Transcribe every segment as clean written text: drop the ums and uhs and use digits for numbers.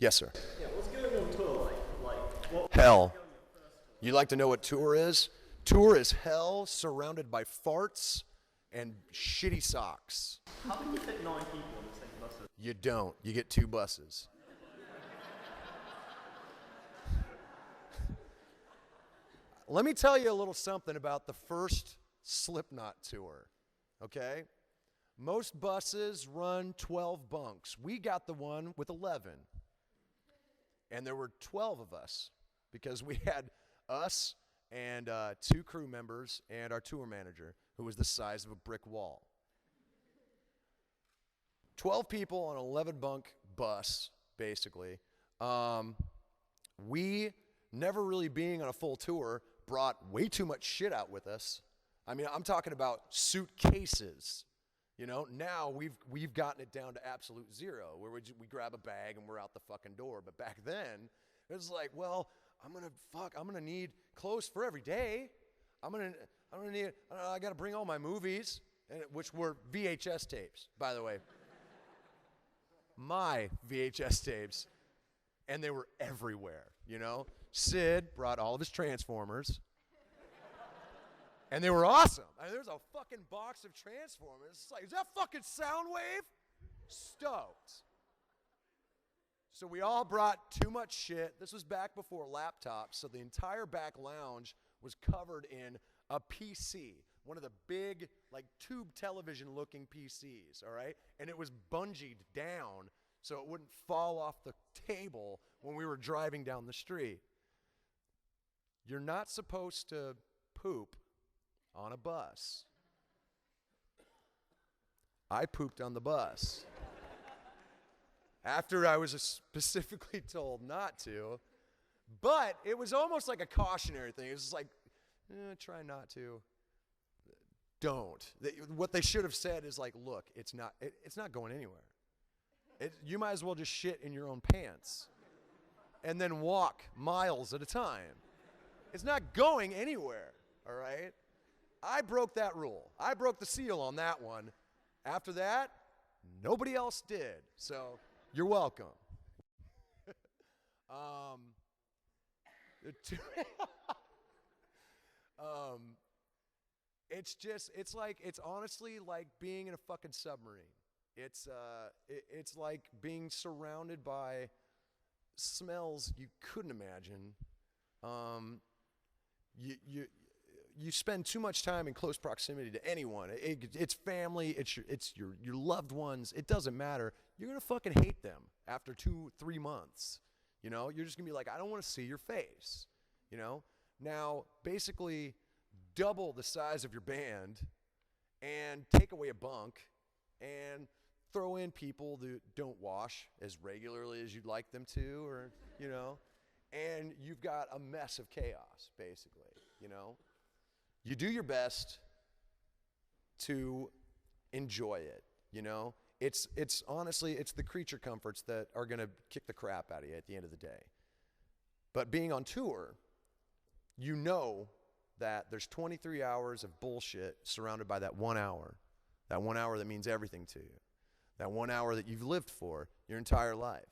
Yes, sir. Yeah, what's going on tour like? What Hell. You like to know what tour is? Tour is hell surrounded by farts and shitty socks. How can you fit 9 people on the same bus? You don't. You get 2 buses. Let me tell you a little something about the first Slipknot tour, okay? Most buses run 12 bunks. We got the one with 11. And there were 12 of us because we had us and 2 crew members and our tour manager, who was the size of a brick wall. 12 people on an 11 bunk bus, basically. We, never really being on a full tour, brought way too much shit out with us. I mean, I'm talking about suitcases. You know, now we've gotten it down to absolute zero, where we grab a bag and we're out the fucking door. But back then, it was like, well, I'm gonna need clothes for every day. I'm gonna need, I gotta bring all my movies, which were VHS tapes, by the way. My VHS tapes, and they were everywhere, you know? Sid brought all of his Transformers, and they were awesome. I mean, there's a fucking box of Transformers. It's like, is that fucking Soundwave? Stoked. So we all brought too much shit. This was back before laptops, so the entire back lounge was covered in a PC, one of the big, like, tube television-looking PCs, all right? And it was bungeed down so it wouldn't fall off the table when we were driving down the street. You're not supposed to poop on a bus. I pooped on the bus. After I was specifically told not to, but it was almost like a cautionary thing. It was just like, try not to. Don't. What they should have said is like, look, it's not going anywhere. You might as well just shit in your own pants and then walk miles at a time. It's not going anywhere, all right? I broke that rule. I broke the seal on that one. After that, nobody else did. So you're welcome. It's honestly like being in a fucking submarine. It's like being surrounded by smells you couldn't imagine. You spend too much time in close proximity to anyone. It's family, it's your loved ones. It doesn't matter. You're gonna fucking hate them after 2-3 months. You know, you're just gonna be like, I don't want to see your face. You know, now basically double the size of your band and take away a bunk and throw in people that don't wash as regularly as you'd like them to, or you know, and you've got a mess of chaos basically. You know. You do your best to enjoy it, you know? It's honestly, it's the creature comforts that are going to kick the crap out of you at the end of the day. But being on tour, you know that there's 23 hours of bullshit surrounded by that 1 hour. That 1 hour that means everything to you. That 1 hour that you've lived for your entire life.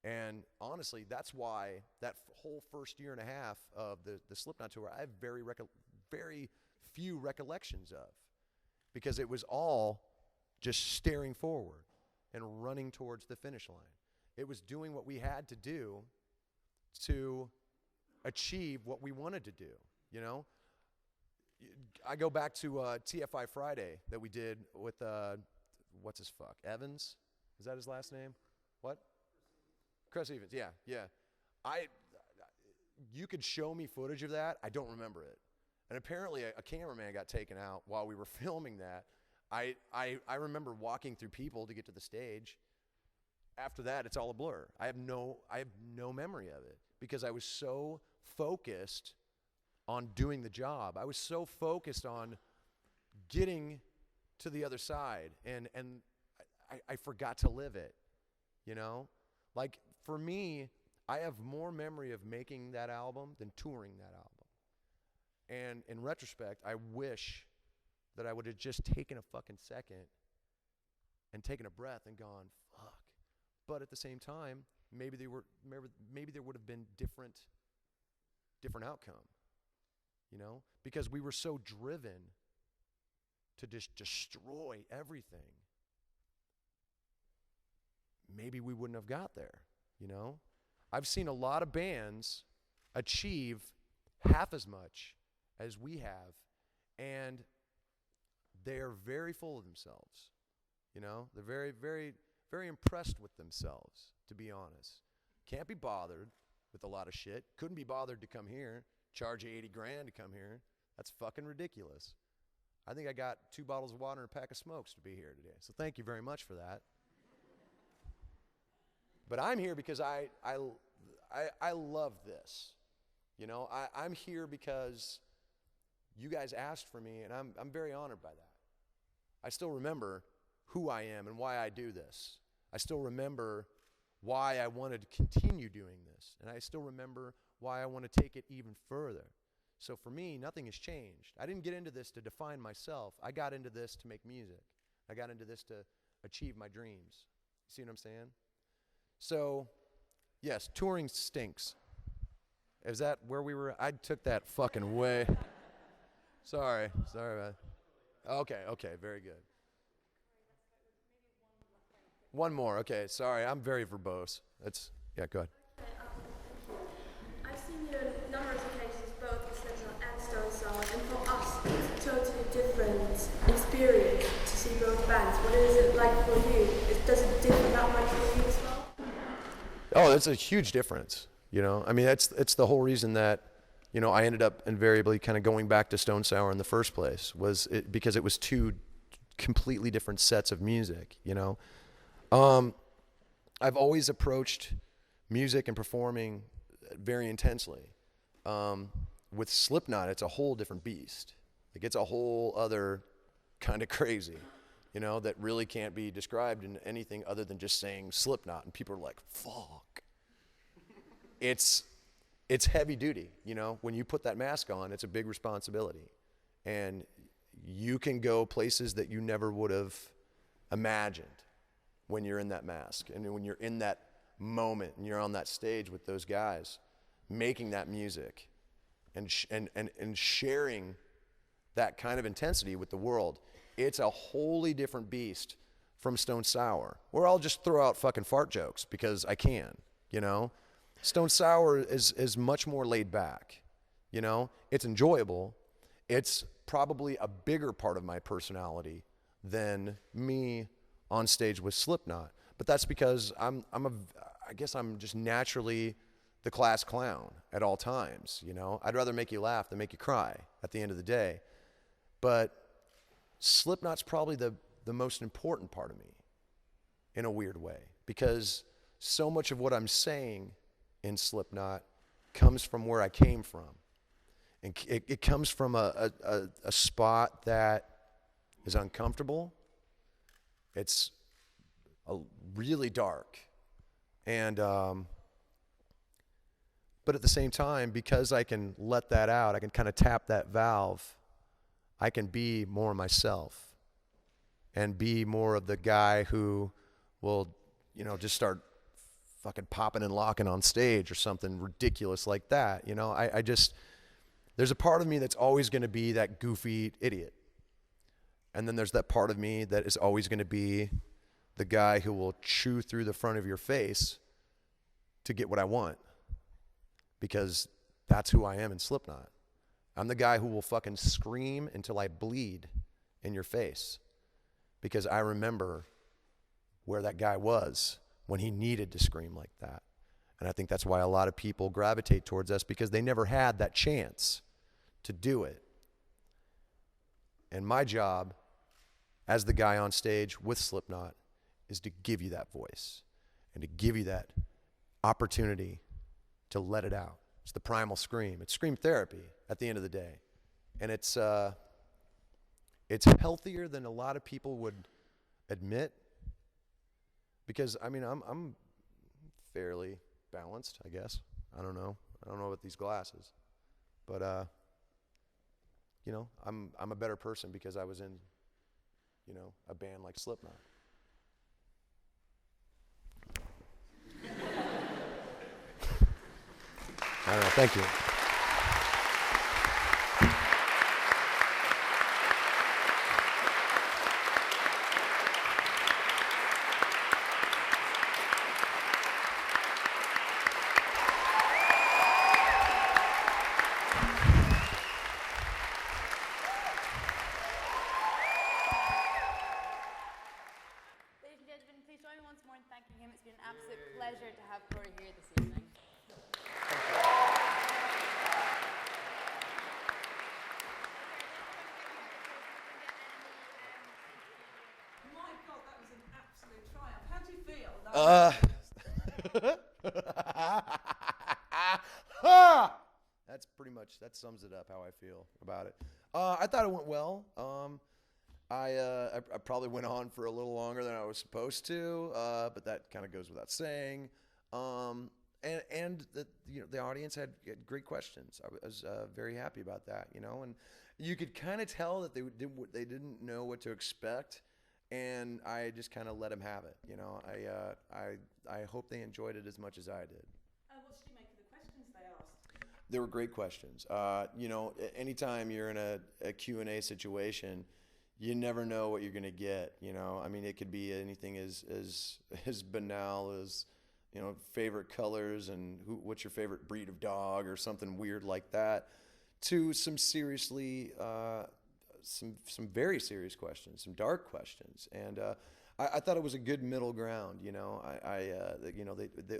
And honestly, that's why that whole first year and a half of the Slipknot tour, I have very few recollections of, because it was all just staring forward and running towards the finish line. It was doing what we had to do to achieve what we wanted to do, you know? I go back to TFI Friday that we did with, what's his fuck, Evans? Is that his last name? What? Chris Evans, yeah. You could show me footage of that. I don't remember it. And apparently a cameraman got taken out while we were filming that. I remember walking through people to get to the stage. After that, it's all a blur. I have no memory of it because I was so focused on doing the job. I was so focused on getting to the other side, and I forgot to live it, you know? Like, for me, I have more memory of making that album than touring that album. And in retrospect, I wish that I would have just taken a fucking second and taken a breath and gone, fuck, But at the same time, maybe there would have been different outcome, you know, because we were so driven to just destroy everything. Maybe we wouldn't have got there, you know. I've seen a lot of bands achieve half as much as we have, and they're very full of themselves, you know. They're very, very, very impressed with themselves, to be honest. Can't be bothered with a lot of shit. Couldn't be bothered to come here, charge you $80,000 to come here. That's fucking ridiculous. I think I got 2 bottles of water and a pack of smokes to be here today. So thank you very much for that. But I'm here because I love this. You know, I'm here because you guys asked for me, and I'm very honored by that. I still remember who I am and why I do this. I still remember why I wanted to continue doing this. And I still remember why I want to take it even further. So for me, nothing has changed. I didn't get into this to define myself. I got into this to make music. I got into this to achieve my dreams. See what I'm saying? So, yes, touring stinks. Is that where we were? I took that fucking way. Sorry about it. Okay, very good. One more, okay, sorry, I'm very verbose. Yeah, go ahead. I've seen you in numerous occasions, both with Slipknot and Stone Sour, and for us, it's a totally different experience to see both bands. What is it like for you? Does it differ that much for you as well? Oh, that's a huge difference, you know? I mean, it's the whole reason that, you know, I ended up invariably kind of going back to Stone Sour in the first place, because it was 2 completely different sets of music, you know? I've always approached music and performing very intensely. With Slipknot, it's a whole different beast. Like, it's a whole other kind of crazy, you know, that really can't be described in anything other than just saying Slipknot, and people are like, fuck. It's heavy duty, you know. When you put that mask on, it's a big responsibility. And you can go places that you never would have imagined when you're in that mask, and when you're in that moment and you're on that stage with those guys making that music and sharing that kind of intensity with the world. It's a wholly different beast from Stone Sour, where I'll just throw out fucking fart jokes because I can, you know. Stone Sour is much more laid back, you know. It's enjoyable. It's probably a bigger part of my personality than me on stage with Slipknot, but that's because I guess I'm just naturally the class clown at all times, you know. I'd rather make you laugh than make you cry at the end of the day. But Slipknot's probably the most important part of me in a weird way, because so much of what I'm saying in Slipknot comes from where I came from. And it comes from a spot that is uncomfortable. It's really dark, and but at the same time, because I can let that out, I can kind of tap that valve, I can be more myself and be more of the guy who will, you know, just start fucking popping and locking on stage or something ridiculous like that. You know, I just, there's a part of me that's always going to be that goofy idiot. And then there's that part of me that is always going to be the guy who will chew through the front of your face to get what I want. Because that's who I am in Slipknot. I'm the guy who will fucking scream until I bleed in your face. Because I remember where that guy was when he needed to scream like that. And I think that's why a lot of people gravitate towards us, because they never had that chance to do it. And my job as the guy on stage with Slipknot is to give you that voice and to give you that opportunity to let it out. It's the primal scream. It's scream therapy at the end of the day. And it's healthier than a lot of people would admit, because I mean, I'm fairly balanced, I guess. I don't know about these glasses, but you know, I'm a better person because I was in, you know, a band like Slipknot. I don't know. Thank you. Ladies and gentlemen, please join me once more in thanking him. It's been an absolute pleasure to have Corey here this evening. My God, that was an absolute triumph. How do you feel? That's pretty much, that sums it up how I feel about it. I thought it went well. I probably went on for a little longer than I was supposed to, but that kind of goes without saying. And the audience had great questions. I was very happy about that, and you could kind of tell that they didn't know what to expect, and I just kind of let them have it. I hope they enjoyed it as much as I did. What did you make of the questions they asked? They were great questions. Anytime you're in a Q&A situation, you never know what you're going to get. I mean, it could be anything as banal as, favorite colors and what's your favorite breed of dog or something weird like that, to some seriously, some very serious questions, some dark questions. And I thought it was a good middle ground.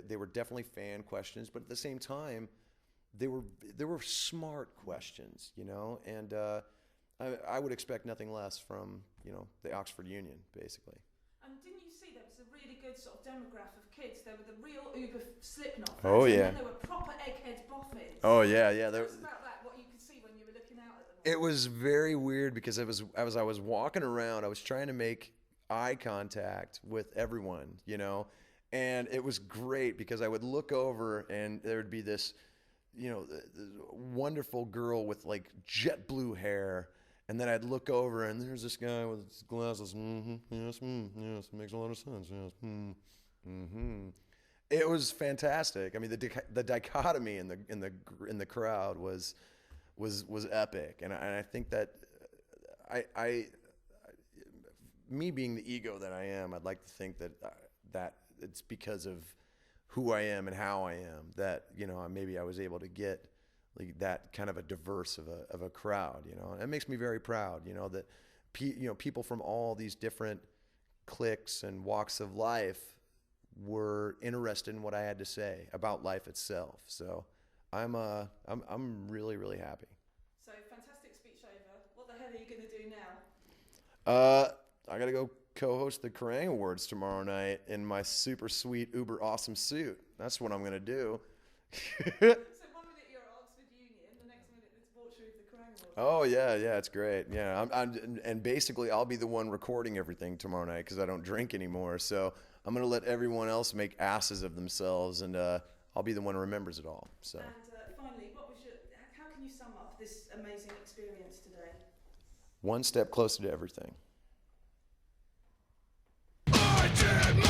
They were definitely fan questions, but at the same time, they were smart questions, and I would expect nothing less from, the Oxford Union, basically. And didn't you see there was a really good sort of demographic of kids? There were the real Uber Slipknot fans. Oh, yeah. And then there were proper eggheads boffins. Oh, yeah. Tell us about that, what you could see when you were looking out at them. It was very weird because as I was walking around, I was trying to make eye contact with everyone, and it was great because I would look over and there would be this, this wonderful girl with like jet blue hair. And then I'd look over, and there's this guy with his glasses. Yes, makes a lot of sense. Yes, It was fantastic. I mean, the dichotomy in the crowd was epic, and I think that me being the ego that I am, I'd like to think that it's because of who I am and how I am that maybe I was able to get that kind of a diverse of a crowd, and it makes me very proud, that people from all these different cliques and walks of life were interested in what I had to say about life itself. So I'm really, really happy. So fantastic speech over. What the hell are you going to do now? I got to go co-host the Kerrang Awards tomorrow night in my super sweet, uber awesome suit. That's what I'm going to do. Oh yeah, it's great. Yeah, and basically I'll be the one recording everything tomorrow night because I don't drink anymore. So I'm gonna let everyone else make asses of themselves, and I'll be the one who remembers it all. So. And finally, how can you sum up this amazing experience today? One step closer to everything. I did